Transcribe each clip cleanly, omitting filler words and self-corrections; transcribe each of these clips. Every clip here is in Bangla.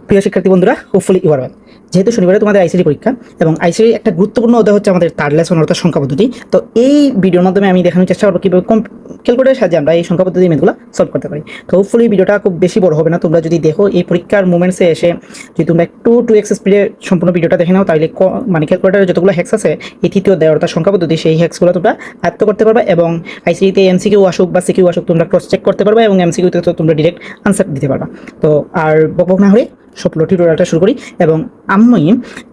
প্রিয় শিক্ষার্থী বন্ধুরা, হোপফুলি ইউ আর ওয়েল। যেহেতু শনিবারে তোমাদের আইসিটি পরীক্ষা এবং আইসিটি একটা গুরুত্বপূর্ণ অধ্যায় হচ্ছে আমাদের থার্ড লেসন অর্থাৎ সংখ্যা পদ্ধতি। তো এই ভিডিওর মাধ্যমে আমি দেখানোর চেষ্টা করবো কীভাবে ক্যালকুলেটারের সাহায্যে আমরা এই সংখ্যা পদ্ধতি ম্যাথগুলো সলভ করতে পারি। তো হোপফুলি ভিডিওটা খুব বেশি বড় হবে না। তোমরা যদি দেখো এই পরীক্ষার মোমেন্টসে এসে যদি তোমরা একটু 2x স্পিডে সম্পূর্ণ ভিডিওটা দেখে নাও, তাহলে মানে ক্যালকুলেটারের যতগুলো হ্যাক্স আছে এই তৃতীয় অধ্যায় অর্থাৎ সংখ্যা পদ্ধতি, সেই হ্যাক্সগুলো তোমরা আয়ত্ত করতে পারবে এবং আইসিটিতে এমসিকিউ আসুক বা সিকিউ আসুক তোমরা ক্রস চেক করতে পারবে এবং এমসিকিউতে তো তোমরা ডিরেক্ট আনসার দিতে পারবা। তো আর বকবক না হয়ে সবগুলো টিউটোরিয়ালটা শুরু করি। এবং আমি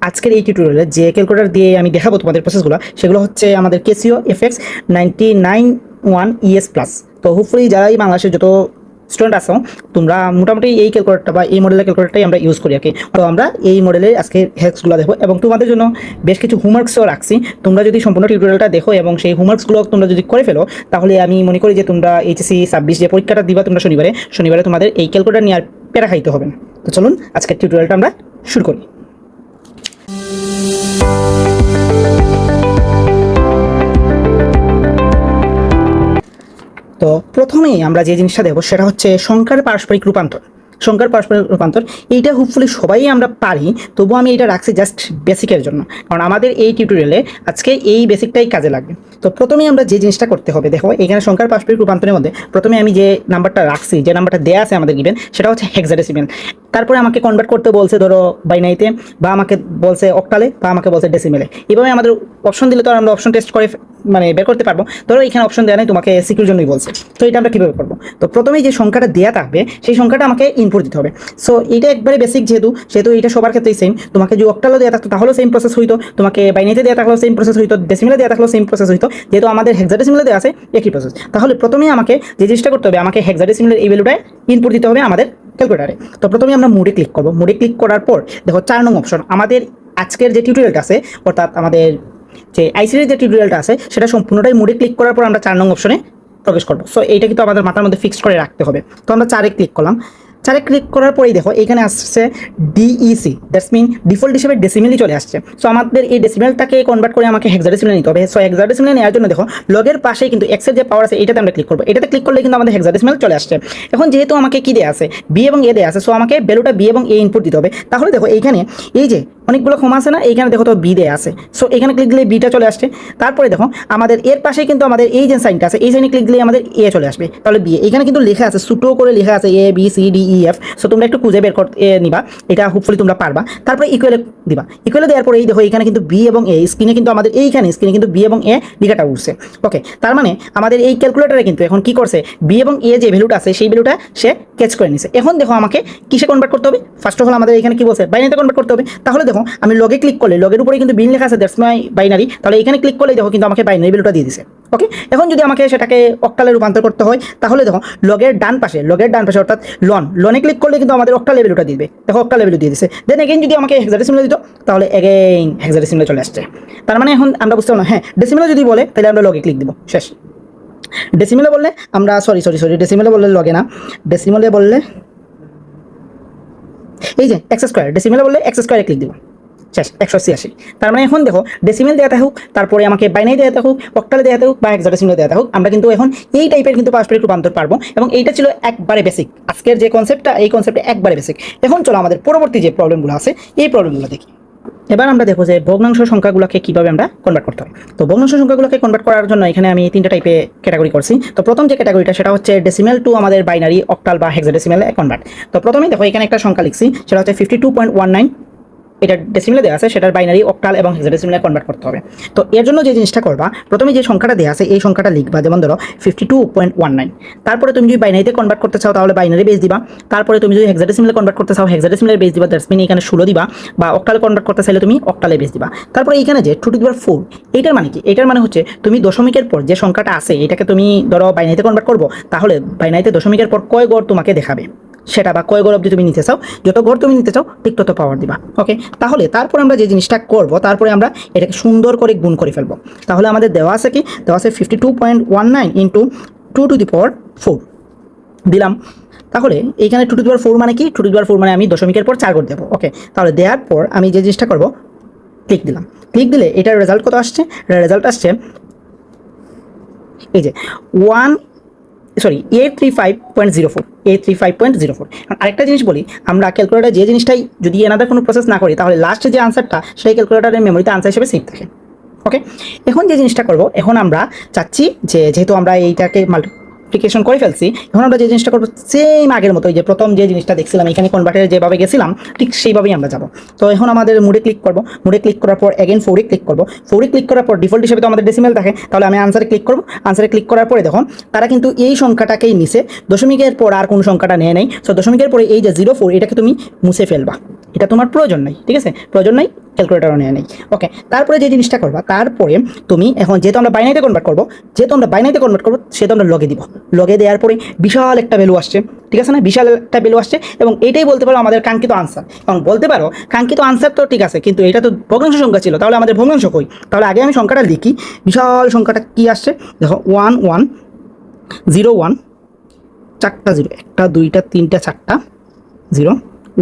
আজকের এই টিউটোরিয়ালে যে ক্যালকুলেটর দিয়ে আমি দেখাবো তোমাদের প্রসেসগুলো, সেগুলো হচ্ছে আমাদের কেসিও এফএক্স 991 ES+। তো হোপফুলি যারাই বাংলাদেশের যত স্টুডেন্ট আসো তোমরা মোটামুটি এই ক্যালকুলেটরটা বা এই মডেলের ক্যালকুলেটরটাই আমরা ইউজ করি আর কি। তো আমরা এই মডেলের আজকে হ্যাক্সগুলো দেখো এবং তোমাদের জন্য বেশ কিছু হোমওয়ার্কসও রাখছি। তোমরা যদি সম্পূর্ণ টিউটোরিয়ালটা দেখো এবং সেই হোমওয়ার্কসগুলো তোমরা যদি করে ফেলো, তাহলে আমি মনে করি যে তোমরা এইচএসসি 26 যে পরীক্ষাটা দিবা তোমরা শনিবারে তোমাদের এই ক্যালকুলেটর নিয়ে আর প্যারা খাইতে হবে না। তো চলুন আজকের টিউটোরিয়ালটা আমরা শুরু করি। তো প্রথমেই আমরা যে জিনিসটা দেখব সেটা হচ্ছে সংখ্যার পারস্পরিক রূপান্তর। সংখ্যার পারস্পরিক রূপান্তর এইটা হোপফুলি সবাই আমরা পারি, তবুও আমি এটা রাখছি জাস্ট বেসিকের জন্য, কারণ আমাদের এই টিউটোরিয়ালে আজকে এই বেসিকটাই কাজে লাগবে। তো প্রথমেই আমরা যে জিনিসটা করতে হবে, দেখো এখানে সংখ্যার পারস্পরিক রূপান্তরের মধ্যে প্রথমে আমি যে নাম্বারটা রাখছি, যে নাম্বারটা দেয়া আছে আমাদের গিভেন, সেটা হচ্ছে হেক্সাডেসিমেল। তারপরে আমাকে কনভার্ট করতে বলছে ধরো বাইনারিতে, বা আমাকে বলছে অক্টালে, বা আমাকে বলছে ডেসিমেলে। এভাবে আমাদের অপশন দিলে তো আমরা অপশন টেস্ট করে মানে বের করতে পারবো। ধরো এখানে অপশন দেওয়া নেই, তোমাকে সিকিউর জন্যই বলছে। তো এটা আমরা কীভাবে করবো? তো প্রথমেই যে সংখ্যাটা দেওয়া থাকবে সেই সংখ্যাটা আমাকে ইনপুট দিতে হবে। সো এটা একবারে বেসিক, যেহেতু এটা সবার ক্ষেত্রেই সেম। তোমাকে যদি অক্টালও দেওয়া থাকতো তাহলেও সেম প্রসেস হইতো, তোমাকে বাইনারিতে দেওয়া থাকলেও সেম প্রসেস হইতো, ডেসিমেলে দেওয়া থাকলেও সেম প্রসেস হইতো। যেহেতু আমাদের হেক্সাডেসিমেলে দেওয়া আছে একই প্রসেস, তাহলে প্রথমেই আমাকে যে জিনিসটা করতে হবে, আমাকে হেক্সাডেসিমেলের এই ভ্যালুটায় ইনপুট দিতে হবে আমাদের ক্যালকুলেটারে। তো প্রথমে আমরা মোডে ক্লিক করবো। মোডে ক্লিক করার পর দেখো 4 নং অপশন, আমাদের আজকের যে টিউটোরিয়ালটা আছে অর্থাৎ আমাদের যে আইসিটির যে টিউটোরিয়ালটা আছে সেটা সম্পূর্ণটাই মোডে ক্লিক করার পর আমরা 4 নং অপশনে প্রবেশ করবো। সো এইটা কিন্তু আমাদের মাথার মধ্যে ফিক্সড করে রাখতে হবে। তো আমরা 4-এ ক্লিক করলাম। 4-এ ক্লিক করার পরেই দেখো এখানে আসছে ডিইসি, দ্যাটস মিন ডিফল্ট হিসেবে ডেসিমেলই চলে আসছে। সো আমাদের এই ডেসিমেলটাকে কনভার্ট করে আমাকে হেক্সাডেসিমেলে নিতে হবে। সো হেক্সাডেসিমেলে নেওয়ার জন্য দেখো লগের পাশেই কিন্তু এক্সের যে পাওয়ার আছে এটাতে আমরা ক্লিক করবো। এটাতে ক্লিক করলে কিন্তু আমাদের হেক্সাডেসিমেল চলে আসছে। এখন যেহেতু আমাকে কি দেওয়া আছে, বি এবং এ দেওয়া আছে, সো আমাকে ভ্যালুটা বি এবং এ ইনপুট দিতে হবে। তাহলে দেখো এইখানে এই যে অনেকগুলো কমা আছে না, এইখানে দেখো তো বি দেয়া আছে। সো এখানে ক্লিক দিলে বিটা চলে আসছে। তারপরে দেখো আমাদের এর পাশে কিন্তু আমাদের এই যে সাইনটা আছে, এই সাইনে ক্লিক দিলে আমাদের এ চলে আসবে, তাহলে বি। এখানে কিন্তু লেখা আছে, ছোটো করে লেখা আছে A B C D E F. So তোমরা একটু খুঁজে বের করতে নিবা, এটা হোপফুলি তোমরা পারবা। তারপরে ইকুয়ালে দিবা। ইকুয়ালে দেওয়ার পরে এই দেখো এখানে কিন্তু বি এবং এ স্ক্রিনে কিন্তু আমাদের স্ক্রিনে কিন্তু বি এবং এ লেখাটা উঠছে। ওকে, তার মানে আমাদের এই ক্যালকুলেটারে কিন্তু এখন কি করছে, বি এবং এ যে ভ্যালুটা আছে সেই ভ্যালুটা সে ক্যাচ করে নিছে। এখন দেখো আমাকে কিসে কনভার্ট করতে হবে? ফার্স্ট অফ অল আমাদের এখানে কি বলছে, বাইনারিতে কনভার্ট করতে হবে। তাহলে দেখো আমি লগে ক্লিক করলে লগের উপরে কিন্তু বিন লেখা আছে, দ্যাটস মাই বাইনারি। তাহলে এখানে ক্লিক করলেই দেখো কিন্তু আমাকে বাইনারি ভ্যালুটা দিয়ে দিছে। ওকে, এখন যদি আমাকে সেটাকে অক্টালে রূপান্তর করতে হয়, তাহলে দেখো লগের ডান পাশে অর্থাৎ লনে ক্লিক করলে কিন্তু আমাদের অক্টালে ভ্যালুটা দিবে। দেখো অক্টালে ভ্যালু দিয়ে দিছে। দেন এগেইন যদি আমাকে হেক্সাডেসিমেলে দিত, তাহলে এগেইন হেক্সাডেসিমেলে চলে আসছে। তার মানে এখন আমরা বুঝতে পারলাম, হ্যাঁ ডেসিমেলে যদি বলে তাহলে আমরা লগে ক্লিক দিব, শেষ। ডেসিমেলে বললে আমরা সরি ডেসিমেলে বললে লগে না, ডেসিমেলে বললে এই যে এক্স স্কোয়ার, ডেসিমেলে বললে এক্স স্কোয়ারে ক্লিক দিব, শেষ, 186। তার মানে এখন দেখো ডেসিমেল দেওয়া থাকুক, তারপরে আমাকে বাইনারি দেওয়া থাকুক, অক্টালে দেওয়া থাকুক বা হেক্সাডেসিমেলে দেওয়া থাকুক, আমরা কিন্তু এখন এই টাইপের কিন্তু পারস্পরিক রূপান্তর পারবো। এবং এইটা ছিল একবারে বেসিক, আজকের যে কনসেপ্টটা এই কনসেপ্টটা একবারে বেসিক। এখন চলো আমাদের পরবর্তী যে প্রবলেমগুলো আছে এই প্রবলেমগুলো দেখি। এবার আমরা দেখো যে ভগ্নাংশ সংখ্যাগুলোকে কীভাবে আমরা কনভার্ট করতে হয়। তো ভগ্নাংশ সংখ্যাগুলোকে কনভার্ট করার জন্য এখানে আমি 3টা টাইপে ক্যাটাগরি করছি। তো প্রথম যে ক্যাটাগরিটা সেটা হচ্ছে ডেসিমেল টু আমাদের বাইনারি, অক্টাল বা হেক্সাডেসিমেলে কনভার্ট। তো প্রথমেই দেখো এখানে একটা সংখ্যা লিখছি, সেটা হচ্ছে 52.19। এটা ডেসিমেলে দেওয়া আছে, সেটার বাইনারি, অক্টাল এবং হেক্সাডেসিমেলে কনভার্ট করতে হবে। তো এর জন্য যে জিনিসটা করবা, প্রথমে যে সংখ্যাটা দেওয়া আছে এই সংখ্যাটা লিখবা, যেমন ধরো 52.19। তারপরে তুমি যদি বাইনারিতে কনভার্ট করতে চাও তাহলে বাইনারি বেস দিবা। তারপরে তুমি যদি হেক্সাডেসিমেলে কনভার্ট করতে চাও হেক্সাডেসিমেলের বেস দিবা, দ্যাটস মিন এখানে 16 দিবা। বা অক্টালে কনভার্ট করতে চাইলে তুমি অক্টালে বেস দিবা। তারপরে এখানে যে 2^4, এইটার মানে কি? এটার মানে হচ্ছে তুমি দশমিকের পর যে সংখ্যাটা আছে এটাকে তুমি ধরো বাইনারিতে কনভার্ট করবো, তাহলে বাইনারিতে দশমিকের পর কয় গড় তোমাকে দেখাবে সেটা, বা কয় গড় অবধি তুমি নিতে চাও, যত গড় তুমি নিতে চাও ঠিক তত পাওয়ার দিবা। ওকে, তাহলে তারপর আমরা যে জিনিসটা করব, তারপরে আমরা এটাকে সুন্দর করে গুণ করে ফেলবো। তাহলে আমাদের দেওয়া আছে কি, দেওয়া আছে 52.19 ইন্টু 2^4 দিলাম। তাহলে এইখানে 2^4 মানে কি? 2^4 মানে আমি দশমিকের পর 4 গড় দেবো। ওকে, তাহলে দেওয়ার পর আমি যে জিনিসটা করব, ক্লিক দিলাম। ক্লিক দিলে এটার রেজাল্ট কত আসছে? রেজাল্ট আসছে এই যে সরি 835.04 835.04। আরেকটা জিনিস বলি, আমরা ক্যালকুলেটার যে জিনিসটাই যদি এনাদার কোনো প্রসেস না করি তাহলে লাস্টে যে আনসারটা সেই ক্যালকুলেটারের মেমোরিতে আনসার হিসেবে সেভ থাকে। ওকে, এখন যে জিনিসটা করব, এখন আমরা চাচ্ছি যে যেহেতু আমরা এইটাকে মাল্টিপ্লিকেশন করে ফেলছি, এখন আমরা যে জিনিসটা করবো সেম আগের মতো, যে প্রথম যে জিনিসটা দেখছিলাম এখানে কনভার্টারে যেভাবে গেছিলাম ঠিক সেইভাবেই আমরা যাব। তো এখন আমাদের মুডে ক্লিক করব, মুডে ক্লিক করার পর এগেন 4 ক্লিক করব, 4 ক্লিক করার পর ডিফল্ট হিসেবে তো আমাদের ডেসিমেল থাকে, তাহলে আমি আনসারে ক্লিক করব। আনসারে ক্লিক করার পরে দেখো তারা কিন্তু এই সংখ্যাটাকেই নিছে, দশমিকের পর আর কোনো সংখ্যাটা নেয় নাই। সো দশমিকের পরে এই যে 04 এটাকে তুমি মুছে ফেলবা, এটা তোমার প্রয়োজন নাই, ঠিক আছে, প্রয়োজন নাই, ক্যালকুলেটারও নেওয়া নেই। ওকে, তারপরে যে জিনিসটা করবা, তারপরে তুমি এখন যেহেতু আমরা বাইনারিতে কনভার্ট করবো, সেহেতু আমরা লগে দিব। লগে দেওয়ার পরে বিশাল একটা ভ্যালু আসছে, ঠিক আছে না, বিশাল একটা ভ্যালু আসছে, এবং এটাই বলতে পারো আমাদের কাঙ্ক্ষিত আনসার। এবং বলতে পারো কাঙ্ক্ষিত আনসার তো ঠিক আছে, কিন্তু এটা তো ভগ্নাংশ সংখ্যা ছিল, তাহলে আমাদের ভগ্নাংশ কই? তাহলে আগে আমি সংখ্যাটা লিখি, বিশাল সংখ্যাটা কি আসছে দেখো, 1101 চারটা জিরো, 1 2 3 4 0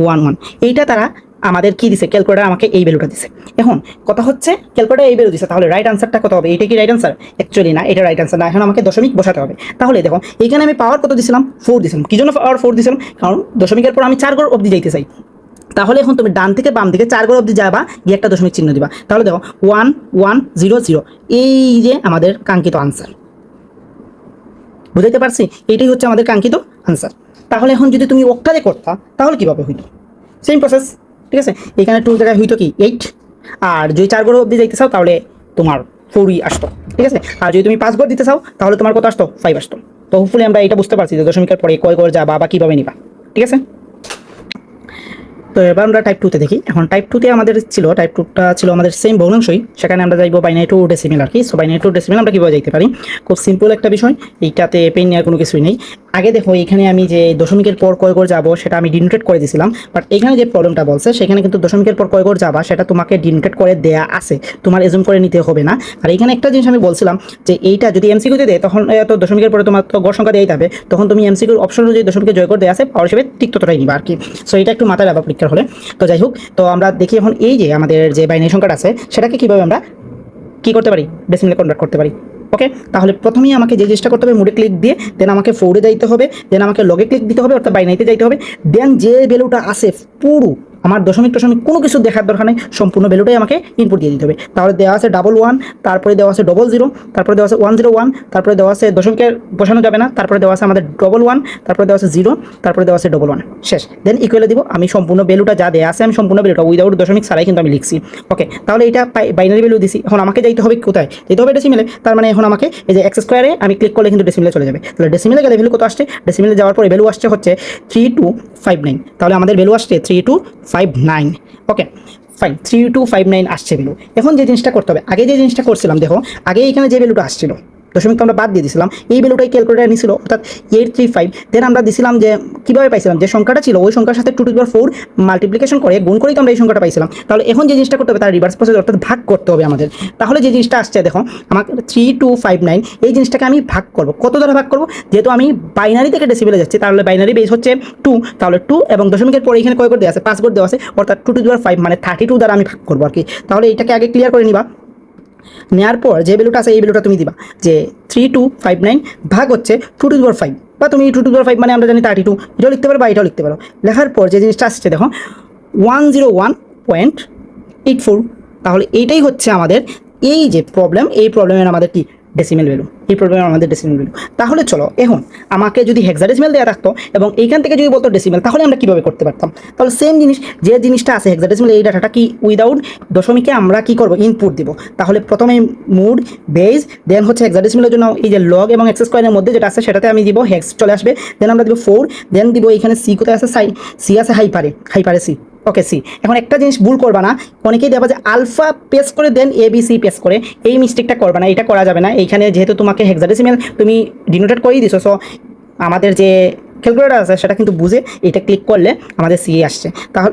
1 1। এইটা তারা আমাদের কি দিছে, ক্যালকুলেটার আমাকে এই ভ্যালুটা দিছে। এখন কথা হচ্ছে ক্যালকুলেটার এই ভ্যালু দিছে, তাহলে রাইট আনসারটা কত হবে? এটা কি রাইট আনসার? অ্যাকচুয়ালি না, এটা রাইট আনসার না, এখন আমাকে দশমিক বসাতে হবে। তাহলে দেখো এখানে আমি পাওয়ার কত দিছিলাম? 4 দিছিলাম। কি জন্য পাওয়ার 4 দিছিলাম? কারণ দশমিকের পর আমি 4 ঘর অবধি যাইতে চাই। তাহলে এখন তুমি ডান থেকে বাম দিকে 4 ঘর অবধি যাবা, গিয়ে একটা দশমিক চিহ্ন দিবা। তাহলে দেখো 1 1 0 0, এই যে আমাদের কাঙ্ক্ষিত আনসার। বুঝাইতে পারছি? এইটাই হচ্ছে আমাদের কাঙ্ক্ষিত আনসার। তাহলে এখন যদি তুমি অক্টালে করতা তাহলে কীভাবে হইতো? সেম প্রসেস, ঠিক আছে। এখানে 2 জায়গায় হইতো কি 8, আর যদি 4 ঘর অবধি যাইতে চাও তাহলে তোমার 4ই আসতো, ঠিক আছে। আর যদি তুমি 5 ঘর দিতে চাও তাহলে তোমার কত আসতো? 5 আসতো। তো হোপফুলি আমরা এটা বুঝতে পারছি যে দশমিকের পরে কয় ঘর যাবা বা কীভাবে নিবা, ঠিক আছে। তো এবার আমরা টাইপ 2তে দেখি। এখন টাইপ 2তে আমাদের ছিল, টাইপ 2টা ছিল আমাদের সেম ভগ্নাংশই, সেখানে আমরা যাইব বাইনারি টু ডেসিমেল আর কি। সো বাইনারি টু ডেসিমেল আমরা কীভাবে যাইতে পারি? খুব সিম্পল একটা বিষয়, এইটাতে পেন নেওয়ার কোনো কিছুই নেই। আগে দেখো এখানে আমি যে দশমিকের পর কয় ঘর যাবো সেটা আমি ডিনোটেট করে দিয়েছিলাম, বাট এখানে যে প্রবলেমটা বলছে সেখানে কিন্তু দশমিকের পর কয় ঘর যাবা সেটা তোমাকে ডিনোটেট করে দেয়া আছে, তোমার এজুম করে নিতে হবে না। আর এখানে একটা জিনিস আমি বলছিলাম যে এইটা যদি এমসিকিউতে দেয় তখন তো দশমিকের পরে তোমার তো ঘর সংখ্যা দিয়েই হবে, তখন তুমি এমসিকিউর অপশন অনুযায়ী দশমিকের জয় করে দেওয়া আছে পাওয়ার হিসেবে ঠিক ততটাই নিবা আর কি। সো এটা একটু মাথায় রাখবা পরীক্ষার হলে। তো যাই হোক, তো আমরা দেখি এখন এই যে আমাদের যে বাইনারি সংখ্যাটা আছে সেটাকে কীভাবে আমরা কী করতে পারি, ডেসিমেলে কনভার্ট করতে পারি। ওকে, তাহলে প্রথমেই আমাকে যে জিনিসটা করতে হবে, মুডে ক্লিক দিয়ে দেন আমাকে 4-এ যাইতে হবে, দেন আমাকে লগে ক্লিক দিতে হবে, অর্থাৎ বাইনারিতে যাইতে হবে। দেন যে ভ্যালুটা আছে পুরো, আমার দশমিক কোনো কিছু দেখার দরকার নেই, সম্পূর্ণ ভ্যালুটাই আমাকে ইনপুট দিয়ে দিতে হবে। তাহলে দেওয়া আছে 11, তারপরে দেওয়া আছে 00, তারপরে দেওয়া আছে 101, তারপরে দেওয়া আছে দশমিকে বসানো যাবে না, তারপরে দেওয়া আছে আমাদের 11, তারপরে দেওয়া আছে 0, তারপরে দেওয়া আছে 11, শেষ। দেন ইকুয়ালে দিব, আমি সম্পূর্ণ ভ্যালুটা যা দেওয়া আছে আমি সম্পূর্ণ ভ্যালুটা উইদাউট দশমিক ছাড়াই কিন্তু আমি লিখছি। ওকে, তাহলে এটা বাইনারি ভ্যালু দিছি। এখন আমাকে যাইতে হবে কোথায়? যেতে হবে ডেসিমেলে। তার মানে এখন আমাকে এই যে এক্স স্কোয়ারে আমি ক্লিক করলে কিন্তু ডেসিমেলে চলে যাবে। তাহলে ডেসিমেলে গেলে ভ্যালু কত আসছে? ডেসিমেলে যাওয়ার পরে ভ্যালু আসছে হচ্ছে 3259। তাহলে আমাদের ভ্যালু আসছে 3259। ওকে ফাইন, 3259 আসছে ভ্যালু। এখন যে জিনিসটা করতে হবে, আগে যে জিনিসটা করছিলাম দেখো, আগে এখানে যে ভ্যালুটা আসছিল দশমিক তো আমরা বাদ দিয়ে দিয়েছিলাম, এই ভ্যালুটাই ক্যালকুলেটার নিছিল, অর্থাৎ 835। দেন আমরা দিছিলাম যে কীভাবে পাইছিলাম, যে সংখ্যাটা ছিল ওই সংখ্যার সাথে 2^4 মাল্টিপ্লিকেশন করে গুণ করেই তো আমরা এই সংখ্যাটা পাইছিলাম। তাহলে এখন যে জিনিসটা করতে হবে তার রিভার্স প্রসেস, অর্থাৎ ভাগ করতে হবে আমাদের। তাহলে যে জিনিসটা আসছে দেখো, আমাকে 3259 এই জিনিসটাকে আমি ভাগ করব। কত দ্বারা ভাগ করব? যেহেতু আমি বাইনারি থেকে ডেসিমেলে যাচ্ছি, তাহলে বাইনারি বেস হচ্ছে 2, তাহলে 2 এবং দশমিকের পরে এখানে কয় করে দেওয়া আছে? 5 করে দেওয়া আছে, অর্থাৎ 2^5 মানে 32 দ্বারা আমি ভাগ করবো আর কি। তাহলে এটাকে আগে ক্লিয়ার করে নিবা। নেওয়ার পর যে ভ্যালুটা আছে এই ভ্যালুটা তুমি দিবা, যে 3259 ভাগ হচ্ছে 2^5, বা তুমি 2^5 মানে আমরা জানি 32, এটাও লিখতে পারো বা এটাও লিখতে পারো। লেখার পর যে জিনিসটা আসছে দেখো 101.84। তাহলে এইটাই হচ্ছে আমাদের এই যে প্রবলেম, এই প্রবলেমের আমাদের কি ডেসিমেল ভ্যালু, এই প্রবলেমের আমাদের ডেসিমেল ভ্যালু। তাহলে চলো এখন আমাকে যদি হেক্সাডেসিমেল দেওয়া থাকতো এবং এইখান থেকে যদি বলতো ডেসিমেল, তাহলে আমরা কীভাবে করতে পারতাম? তাহলে সেম জিনিস, যে জিনিসটা আছে হেক্সাডেসিমেল, এই ডাটাটা কি উইদাউট দশমিকে আমরা কি করব? ইনপুট দিব। তাহলে প্রথমে মুড বেস, দেন হচ্ছে হেক্সাডেসিমেলের জন্য এই যে লগ এবং এক্স স্কোয়ারের মধ্যে যেটা আছে সেটাতে আমি দিব হেক্স চলে আসবে, দেন আমরা দিব 4, দেন দিব এখানে সি কোথায় আছে? সি আছে হাইপারে সি। ওকে সি। এখন একটা জিনিস ভুল করবা না, অনেকেই দেবা যে আলফা পেস করে দেন ABC পেস করে, এই মিস্টেকটা করবা না, এটা করা যাবে না। এইখানে যেহেতু তোমাকে হেক্সাডেসিমেল তুমি ডিনোটেট করেই দিছো, সো আমাদের যে ক্যালকুলেটার আছে সেটা কিন্তু বুঝে এটা ক্লিক করলে আমাদের সি আসছে।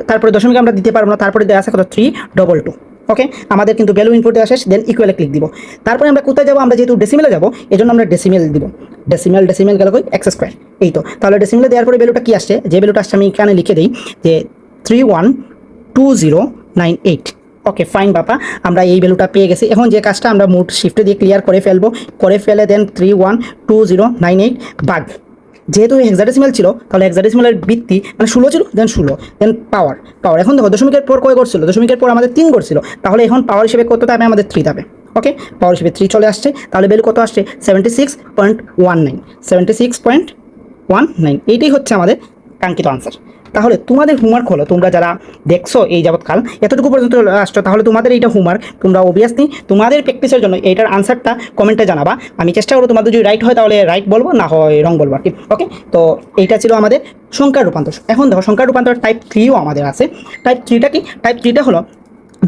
তারপরে দশমিক আমরা দিতে পারবো না, তারপরে দেওয়া আছে কত? 322। ওকে, আমাদের কিন্তু ভ্যালু ইনপুট দেওয়া শেষ, দেন ইকুয়ালে ক্লিক দিব। তারপরে আমরা কোথায় যাবো? আমরা যেহেতু ডেসিমেলে যাবো এজন্য আমরা ডেসিমেল দিব। ডেসিমেল গেল কই? এক্স স্কোয়ার, এই তো। তাহলে ডেসিমেলে দেওয়ার পরে ভ্যালুটা কি আসছে? যে ভ্যালুটা আসছে আমি এখানে লিখে দিই যে 312098। ওকে ফাইন বাপা, আমরা এই ভ্যালুটা পেয়ে গেছি। এখন যে কাজটা আমরা মোড শিফটে দিয়ে ক্লিয়ার করে ফেলবো, করে ফেলে দেন 312098 ভাগ, যেহেতু হেক্সাডেসিমাল ছিল তাহলে হেক্সাডেসিমালের ভিত্তি মানে 16 ছিল, দেন 16, দেন পাওয়ার। এখন দেখো দশমিকের পর কয় করছিল, দশমিকের পর আমাদের 3 করছিল, তাহলে এখন পাওয়ার হিসেবে কত যাবে, আমাদের 3 যাবে। ওকে, পাওয়ার হিসেবে 3 চলে আসছে, তাহলে ভ্যালু কত আসছে 76.19, 76.19, এইটাই হচ্ছে আমাদের কাঙ্ক্ষিত আনসার। তাহলে তোমাদের হোমওয়ার্ক হলো, তোমরা যারা দেখছো এই যাবৎকাল এতটুকু পর্যন্ত আসছো, তাহলে তোমাদের এইটা হোমওয়ার্ক, তোমরা অবভিয়াসলি তোমাদের প্র্যাকটিসের জন্য এইটার আনসারটা কমেন্টে জানাবা। আমি চেষ্টা করবো তোমাদের যদি রাইট হয় তাহলে রাইট বলবো, না হয় রং বলবো আর কি। ওকে, তো এইটা ছিল আমাদের সংখ্যার রূপান্তর। এখন দেখো সংখ্যার রূপান্তর টাইপ 3ও আমাদের আছে। টাইপ 3টা কি? টাইপ 3টা হলো,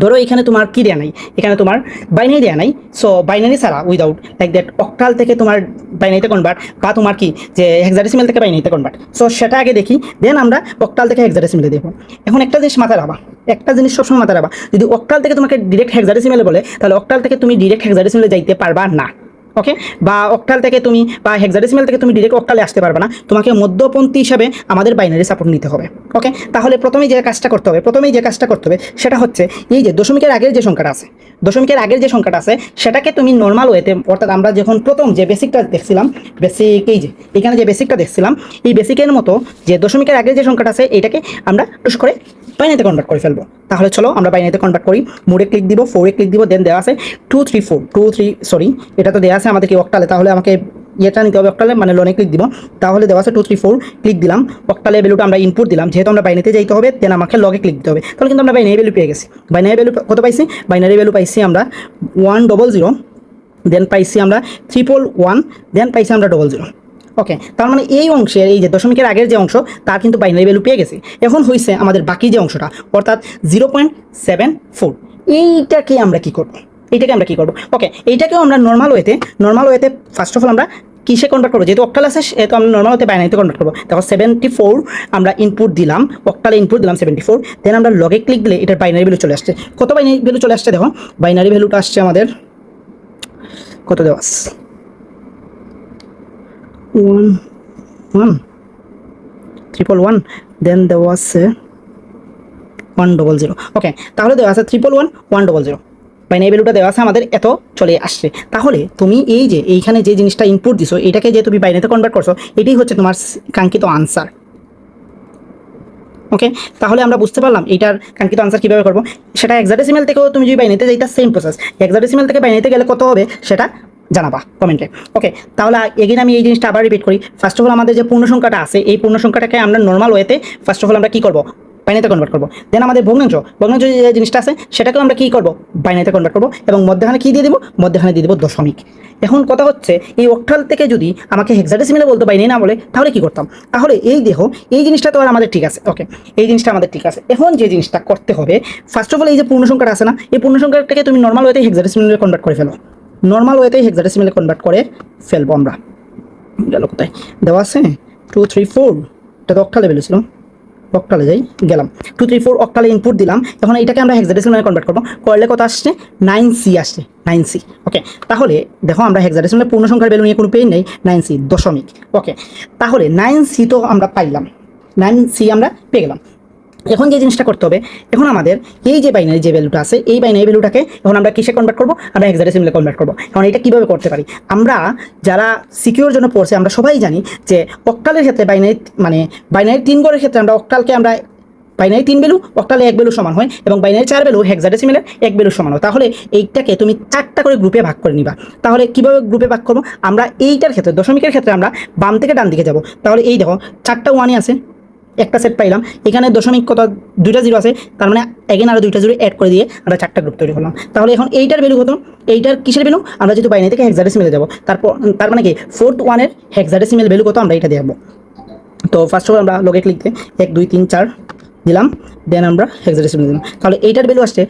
ধরো এখানে তোমার কি দেয়া নাই, এখানে তোমার বাইনারি দেয়া নাই, সো বাইনারি ছাড়া উইদাউট লাইক দ্যাট অক্টাল থেকে তোমার বাইনারিতে কনভার্ট, বা তোমার কি যে হেক্সাডেসিমাল থেকে বাইনারিতে কনভার্ট, সো সেটা আগে দেখি, দেন আমরা অক্টাল থেকে হেক্সাডেসিমালে দেখবো। এখন একটা জিনিস মাথায় রাখবা, একটা জিনিস সবসময় মাথায় রাখবা, যদি অক্টাল থেকে তোমাকে ডিরেক্ট হেক্সাডেসিমালে বলে, তাহলে অক্টাল থেকে তুমি ডিরেক্ট হেক্সাডেসিমালে যাইতে পারবা না। ওকে, বা অক্টাল থেকে তুমি বা হেক্সাডেসিমাল থেকে তুমি ডিরেক্ট অক্টালে আসতে পারবে না, তোমাকে মধ্যপন্থী হিসাবে আমাদের বাইনারি সাপোর্ট নিতে হবে। ওকে, তাহলে প্রথমেই যে কাজটা করতে হবে সেটা হচ্ছে এই যে দশমিকের আগের যে সংখ্যাটা আছে, সেটাকে তুমি নর্মাল ওয়েতে, অর্থাৎ আমরা যখন প্রথম যে বেসিকটা দেখছিলাম, বেসিক এই যে এখানে যে বেসিকটা দেখছিলাম, এই বেসিকের মতো যে দশমিকের আগের যে সংখ্যাটা আছে এইটাকে আমরা টুস করে বাইনারিতে কনভার্ট করে ফেলবো। তাহলে চলো আমরা বাইনারিতে কনভার্ট করি। মোডে ক্লিক দিব, 4-এ ক্লিক দিব, দেন দেওয়া আছে 234, এটা তো দেওয়া আছে আমাদের কি অক্টালে, তাহলে আমাকে ইয়েটা নিতে হবে অক্টালে, মানে লোনে ক্লিক দিব, তাহলে দেওয়া আছে 234, ক্লিক দিলাম, অক্টালে ভ্যালুটা আমরা ইনপুট দিলাম, যেহেতু আমরা বাইনারিতে যাইতে হবে, দেন আমাকে লগে ক্লিক দিতে হবে, তাহলে কিন্তু আমরা বাইনারি ভ্যালু পেয়ে গেছি। বাইনারি ভ্যালু কত পাইছি? বাইনারি ভ্যালু পাইছি আমরা 100, দেন পাইছি আমরা 111, দেন পাইছি আমরা 00। ওকে, তার মানে এই অংশের এই যে দশমিকের আগের যে অংশ তার কিন্তু বাইনারি ভ্যালু পেয়ে গেছি। এখন হয়েছে আমাদের বাকি যে অংশটা, অর্থাৎ 0.74, এইটাকে আমরা কি করব? ওকে, এইটাকেও আমরা নর্মাল ওয়েতে ফার্স্ট অফ অল আমরা কিসে কনভার্ট করবো, যেহেতু অক্টাল আছে সেহেতু আমরা নর্মাল ওয়েতে বাইনারিতে কনভার্ট করবো। দেখো 74 আমরা ইনপুট দিলাম, অক্টালে ইনপুট দিলাম 74, দেন আমরা লগে ক্লিক দিলে এটার বাইনারি ভ্যালু চলে আসছে। কত বাইনারি ভ্যালু চলে আসছে? দেখো বাইনারি ভ্যালুটা আসছে আমাদের কত দেওয়া 111, দেন দেওয়া আছে 100। ওকে, তাহলে দেওয়া আছে 111, বাইনারি ভ্যালুটা দেওয়া আছে আমাদের, এত চলে আসছে। তাহলে তুমি এই যে এইখানে যে জিনিসটা ইনপুট দিছো, এটাকে যে তুমি বাইনারিতে কনভার্ট করছো, এটাই হচ্ছে তোমার কাঙ্ক্ষিত আনসার। ওকে, তাহলে আমরা বুঝতে পারলাম এইটার কাঙ্ক্ষিত আনসার কীভাবে করবো। সেটা হেক্সাডেসিমাল থেকেও তুমি যদি বাইনারিতে যাইতা, সেম প্রসেস। হেক্সাডেসিমাল থেকে বাইনারিতে গেলে কত হবে সেটা জানাবা কমেন্টে। ওকে, তাহলে এগেন আমি এই জিনিসটা আবার রিপিট করি। ফার্স্ট অফ অল আমাদের যে পূর্ণ সংখ্যাটা আছে, এই পূর্ণ সংখ্যাটাকে আমরা নর্মাল ওয়েতে ফার্স্ট অফ অল আমরা কী করবো, বাইনারিতে কনভার্ট করবো। দেন আমাদের ভগ্নাংশ যে জিনিসটা আছে সেটাকেও আমরা কী করবো, বাইনারিতে কনভার্ট করবো, এবং মধ্যখানে কী দিয়ে দেবো, মধ্যখানে দিয়ে দেবো দশমিক। এখন কথা হচ্ছে এই অক্টাল থেকে যদি আমাকে হেক্সাডেসিমালে বলতো, বাইনারি না বলে, তাহলে কী করতাম? তাহলে এই দেখো এই জিনিসটা তো আর আমাদের ঠিক আছে। ওকে, এই জিনিসটা আমাদের ঠিক আছে। এখন যে জিনিসটা করতে হবে, ফার্স্ট অফ অল এই যে পূর্ণ সংখ্যাটা আছে না, এই পূর্ণ সংখ্যাটাকে তুমি নর্মাল ওয়েতে হেক্সাডেসিমালে কনভার্ট করে ফেলো, আমরা। গেল কোথায়? দেওয়া আছে 234, এটা তো অক্টালে ভ্যালু ছিল, অক্টালে যাই, গেলাম 234, অক্টালে ইনপুট দিলাম। এখন এটাকে আমরা হেক্সাডেসিমালে কনভার্ট করবো, করলে কত আসছে? 9C আসছে, 9C। ওকে, তাহলে দেখো আমরা হেক্সাডেসিমালে পূর্ণ সংখ্যার ভ্যালু নিয়ে কোনো পেইন নেই, 9C দশমিক। ওকে, তাহলে 9C তো আমরা পাইলাম, 9C আমরা পেয়ে গেলাম। এখন যে জিনিসটা করতে হবে, এখন আমাদের এই যে বাইনারি যে ভ্যালুটা আছে, এই বাইনারি ভ্যালুটাকে এখন আমরা কিসে কনভার্ট করবো, আমরা হেক্সাডেসিমালে কনভার্ট করবো। এখন এটা কীভাবে করতে পারি? আমরা যারা সিকিউর জন্য পড়ছে, আমরা সবাই জানি যে অক্টালের ক্ষেত্রে বাইনারি 3 ঘরের ক্ষেত্রে আমরা অক্টালকে আমরা বাইনারি 3 ভ্যালু, অক্টালে 1 ভ্যালু সমান হয়, এবং বাইনারি 4 ভ্যালু হেক্সাডেসিমালে 1 ভ্যালু সমান হয়। তাহলে এইটাকে তুমি 4টা করে গ্রুপে ভাগ করে নিবা। তাহলে কীভাবে গ্রুপে ভাগ করবো? আমরা এইটার ক্ষেত্রে দশমিকের ক্ষেত্রে আমরা বাম থেকে ডান দিকে যাব। তাহলে এই দেখো 4টা 1 আছে, একটা সেট পাইলাম, এখানে দশমিক কত 2টা 0 আছে, তার মানে এগেন আরও 2টা 0 অ্যাড করে দিয়ে আমরা 4টা গ্রুপ তৈরি করলাম। তাহলে এখন এইটার ভ্যালু কত? এইটার কিসের ভ্যালু? আমরা যেহেতু বাইনারি থেকে হেক্সাডেসিমালে যাব, তার মানে কি 4th 1-এর হেক্সাডেসিমাল ভ্যালু কত আমরা এটা দেখব। তো ফার্স্ট অফ অল আমরা লগে ক্লিক দিয়ে 1 2 3 4 দিলাম, দেন আমরা হেক্সাডেসিমাল দিলাম। তাহলে এইটার ভ্যালু আসছে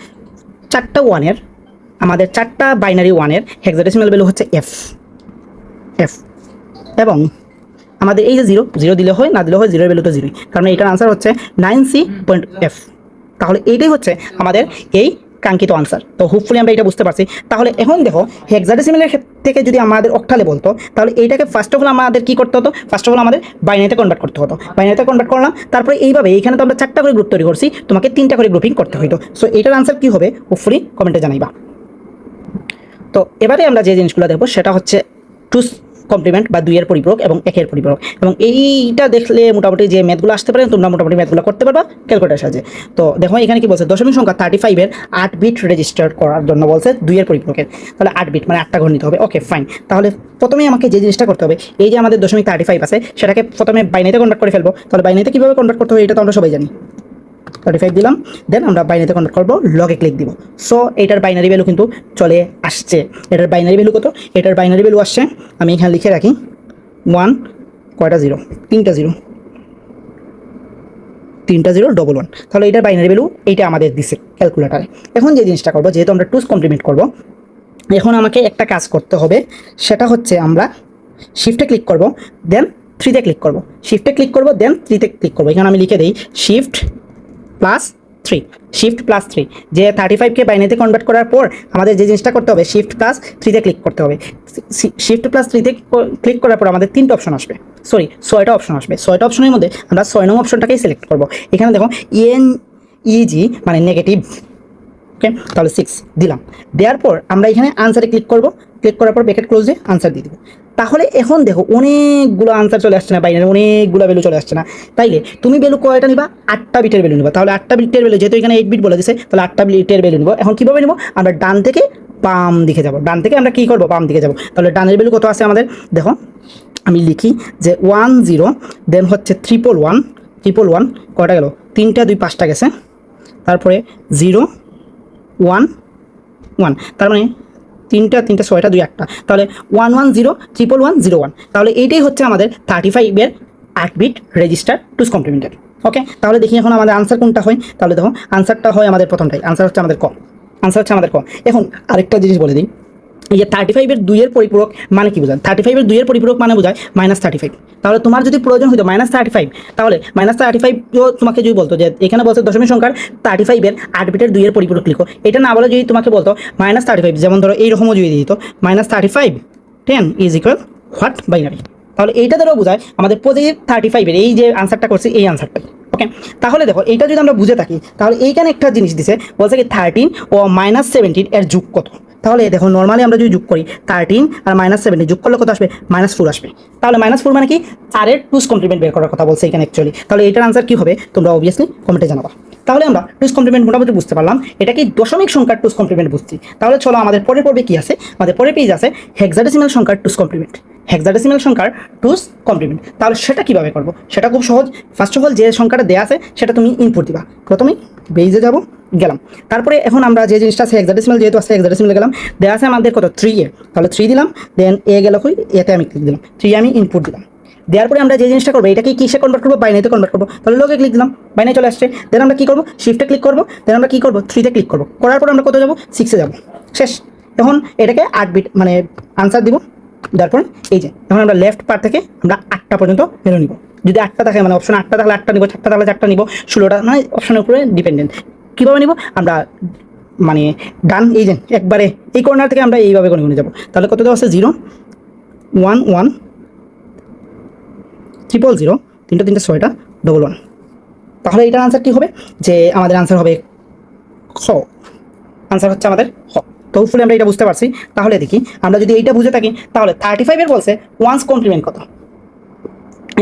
4টা 1-এর, আমাদের 4টা বাইনারি 1-এর হেক্সাডেসিমাল ভ্যালু হচ্ছে F, এবং আমাদের এই যে 0 দিলে হয়, না দিলে হয়, 0-এর ভ্যালু তো 0, কারণ এটার আনসার হচ্ছে 9C.F। তাহলে এইটাই হচ্ছে আমাদের এই কাঙ্ক্ষিত আনসার। তো হোপফুলি আমরা এটা বুঝতে পারছি। তাহলে এখন দেখো হেক্সাডেসিমেলের থেকে যদি আমাদের অক্টালে বলতো, তাহলে এইটাকে ফার্স্ট অফ অল আমাদের কি করতে হতো? ফার্স্ট অফ অল আমাদের বাইনারিতে কনভার্ট করতে হতো। বাইনারিতে কনভার্ট করলাম, তারপরে এইভাবে এইখানে তো আমরা 4টা করে গ্রুপ তৈরি করছি, তোমাকে 3টা করে গ্রুপিং করতে হতো। সো এটার আনসার কি হবে হোপফুলি কমেন্টে জানাইবা। তো এবারে আমরা যে জিনিসগুলো দেখবো সেটা হচ্ছে টুস কমপ্লিমেন্ট বা 2 এর পরিপূরক এবং 1 এর পরিপূরক। এবং এইটা দেখলে মোটামুটি যে ম্যাথগুলো আসতে পারে তোমরা মোটামুটি ম্যাথগুলো করতে পারবা ক্যালকুলেটারের সাহায্যে। তো দেখো এখানে কি বলছে, দশমিক সংখ্যা 35 এর 8 বিট রেজিস্টার করার জন্য বলছে 2 এর পরিপূরকের। তাহলে 8 বিট মানে 8টা ঘর নিতে হবে। Okay fine. তাহলে প্রথমেই আমাকে যে জিনিসটা করতে হবে, এই যে আমাদের দশমিক 35 আছে সেটাকে প্রথমে বাইনারিতে কনভার্ট করে ফেলবো। তাহলে বাইনারিতে কীভাবে কনভার্ট করতে হবে এটা তো আমরা সবাই জানি। 35 দিলাম, দেন আমরা বাইনারিতে কনভার্ট করবো, লগে ক্লিক দিব। সো এটার বাইনারি ভ্যালু কিন্তু চলে আসছে। এটার বাইনারি ভ্যালু কত? এটার বাইনারি ভ্যালু আসছে, আমি এখানে লিখে রাখি 1 কয়টা জিরো, 3টা জিরো, 3টা জিরো 11। তাহলে এটার বাইনারি ভ্যালু এইটা আমাদের দিছে ক্যালকুলেটারে। এখন যে জিনিসটা করবো, যেহেতু আমরা টুস কমপ্লিমেন্ট করবো, এখন আমাকে একটা কাজ করতে হবে, সেটা হচ্ছে আমরা শিফটে ক্লিক করব, দেন 3তে ক্লিক করব। শিফটে ক্লিক করব, দেন 3তে ক্লিক করব। এখানে আমি লিখে দিই শিফট প্লাস 3, শিফট প্লাস 3। যে 35কে বাইনারিতে কনভার্ট করার পর আমাদের যে জিনিসটা করতে হবে, শিফট প্লাস 3তে ক্লিক করতে হবে। শিফট প্লাস 3তে ক্লিক করার পর আমাদের 3টা অপশন আসবে, সরি 6টা অপশন আসবে। 6টা অপশনের মধ্যে আমরা 6 নং অপশনটাকেই সিলেক্ট করব। এখানে দেখো NEG মানে নেগেটিভ। ওকে, তাহলে 6 দিলাম। দেওয়ার পর আমরা এখানে আনসারে ক্লিক করব। ক্লিক করার পর ব্র্যাকেট ক্লোজে আনসার দিয়ে দেবো। তাহলে এখন দেখো অনেকগুলো আনসার চলে আসছে না, বাইনারি অনেকগুলো ভ্যালু চলে আসছে না। তাইলে তুমি ভ্যালু কয়টা নিবা? 8টা বিটের ভ্যালু নিবা। তাহলে 8টা বিটের ভ্যালু, যেহেতু এখানে 8 বিট বলে দিছে, তাহলে 8টা বিটের ভ্যালু নিব। এখন কীভাবে নিব? আমরা ডান থেকে বাম দিকে যাব। ডান থেকে আমরা কী করবো? বাম দিকে যাব। তাহলে ডানের ভ্যালু কত আছে আমাদের? দেখো আমি লিখি যে 10, দেন হচ্ছে 111, কয়টা গেল? 3টা 2 5টা গেছে। তারপরে 0 1 1, তার মানে 3টা 6টা 2 8টা, তাহলে 110 11101। তাহলে এইটাই হচ্ছে আমাদের 35 এর 8 বিট রেজিস্টার টুস কমপ্লিমেন্টের। ওকে, তাহলে দেখি এখন আমাদের আনসার কোনটা হয়। তাহলে দেখো আনসারটা হয় আমাদের প্রথমটাই, আনসার হচ্ছে আমাদের ক। এখন আরেকটা জিনিস বলে দিই, এই যে 35 এর 2 এর পরিপূরক মানে কি বোঝায়? 35 এর 2 এর পরিপূরক মানে বোঝায় -35। তাহলে তোমার যদি প্রয়োজন হতো -35, তাহলে -35 তোমাকে যদি বলতো যে এখানে বলছে দশমিক সংখ্যার 35 এর 8 বিটের 2 এর পরিপূরক লিখো, এটা না বলে যদি তোমাকে বলতো -35, যেমন ধরো এইরকমও যদি দিত -35 10 ইজ ইকুয়াল হোয়াট বাইনারি, তাহলে এইটা দ্বারাও বোঝায় আমাদের পজিটিভ 35 এর এই যে আনসারটা করছি এই আনসারটাই। ওকে, তাহলে দেখো এইটা যদি আমরা বুঝে থাকি, তাহলে এইখানে একটা জিনিস দিছে, বলছে কি 13 ও -17 এর যোগ কত। তাহলে দেখো নর্মালি আমরা যদি যোগ করি 13 আর -17 যোগ করলে কত আসবে? -4 আসবে। তাহলে -4 মানে কি? 4 এর টুস কমপ্লিমেন্ট বের করার কথা বলছে এখানে অ্যাকচুয়ালি। তাহলে এটার আনসার কি হবে তোমরা অবভিয়াসলি কমেন্টে জানাবা। তাহলে আমরা টুস কমপ্লিমেন্ট মোটামুটি বুঝতে পারলাম, এটা কি দশমিক সংখ্যার টুস কমপ্লিমেন্ট বুঝছি। তাহলে চলো আমাদের পরের পর্বে কি আছে, আমাদের পরের পেজ আছে হেক্সাডেসিমাল সংখ্যার টুস কমপ্লিমেন্ট। হেক্সাডেসিমাল সংখ্যার টুস কমপ্লিমেন্ট, তাহলে সেটা কিভাবে করব? সেটা খুব সহজ। ফার্স্ট অফ অল যে সংখ্যাটা দেওয়া আছে সেটা তুমি ইনপুট দিবা। প্রথমেই বেজে যাব, গেলাম। তারপরে এখন আমরা যে জিনিসটা আছে হেক্সাডেসিমাল, যেহেতু আছে হেক্সাডেসিমাল গেলাম, দেওয়া আছে আমাদের কত 3 এ, তাহলে 3 দিলাম, দেন এ গেল কই, এতে আমি ক্লিক দিলাম, 3 আমি ইনপুট দিলাম। দেওয়ার পরে আমরা যে জিনিসটা করবো, এটাকে কিসে কনভার্ট করবো? বাইনারিতে কনভার্ট করবো। তাহলে লোকে ক্লিক দিলাম, বাইনারি চলে আসছে। দেন আমরা কী করবো? শিফটে ক্লিক করবো, দেন আমরা কী করবো? 3তে ক্লিক করবো। করার পর আমরা কত যাবো? 6-এ যাবো। শেষ। এখন এটাকে 8 বিট মানে আনসার দিব। তারপর এই যে এখন আমরা লেফট পার্ট থেকে আমরা 8টা পর্যন্ত ভ্যালু নিব। যদি 8টা থাকে মানে অপশন 8টা থাকলে 8টা নিব, 4টা থাকলে 4টা নিব, 16টা মানে অপশনের উপরে ডিপেন্ডেন্ট। কীভাবে নিব? আমরা মানে ডান এই যে একবারে এই কর্নার থেকে আমরা এইভাবে গুনে যাবো। তাহলে কত দেওয়া আছে? 0 1 1 0 0 3টা 6টা 11। তাহলে এটার আনসার কী হবে? যে আমাদের আনসার হবে খ। আনসার হচ্ছে আমাদের খ। তো হোপফুলি আমরা এটা বুঝতে পারছি। তাহলে দেখি আমরা যদি এইটা বুঝে থাকি, তাহলে 35 এর বলছে ওয়ান্স কমপ্লিমেন্ট কত।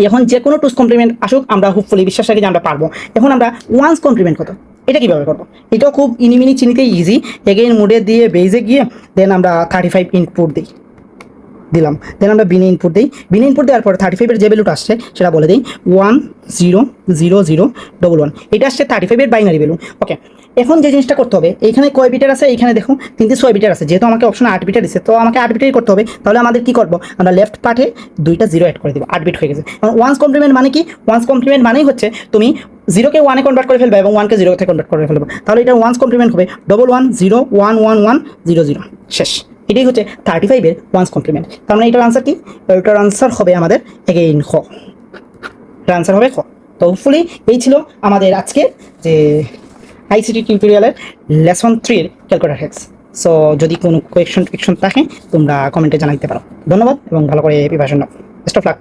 এখন যে কোনো টুস কমপ্লিমেন্ট আসুক আমরা হোপফুলি বিশ্বাস রাখি যে আমরা পারবো। এখন আমরা ওয়ান্স কমপ্লিমেন্ট কত, এটা কীভাবে করবো? এটাও খুব ইনিমিনি চিনিতে ইজি। এগেইন মোডে দিয়ে বেজে গিয়ে দেন আমরা 35 ইনপুট দিই, দিলাম। দেন আমরা বিনে ইনপুট দিই। বিনে ইনপুট দেওয়ার পরে 35 এর যে ভ্যালুটা আসছে সেটা বলে দিই 1 0 0 0 1 1। এটা আসছে 35 এর বাইনারি ভ্যালু। ওকে, এখন যে জিনিসটা করতে হবে, এইখানে কয় বিটের আছে? এইখানে দেখো 3 6 বিটের আছে। যেহেতু আমাকে অপশন 8 বিটের দিচ্ছে, তো আমাকে 8 বিটেরই করতে হবে। তাহলে আমাদের কি করবো? আমরা লেফট পার্টে 2টা 0 অ্যাড করে দিব, 8 বিট হয়ে গেছে। এখন ওয়ান্স কমপ্লিমেন্ট মানে কি? ওয়ান্স কমপ্লিমেন্ট মানেই হচ্ছে তুমি 0কে 1-এ কনভার্ট করে ফেলবে এবং 1কে 0-তে কনভার্ট করে ফেলবে। তাহলে এটা ওয়ান্স কমপ্লিমেন্ট হবে 1 1 0 1 1 1 0 0। শেষ। এটাই হচ্ছে 35 এর ওয়ান্স কমপ্লিমেন্ট। তার মানে এটার আনসার কি? এটার আনসার হবে আমাদের এগেইন খ। এটার আনসার হবে খ। তো হোপফুলি এই ছিল আমাদের আজকে যে আইসিটি টিউটোরিয়ালের লেসন 3 এর ক্যালকুলেটর হ্যাক্স। সো যদি কোনো কোয়েকশন থাকে তোমরা কমেন্টে জানাইতে পারো। ধন্যবাদ এবং ভালো করে preparation now. Best of luck.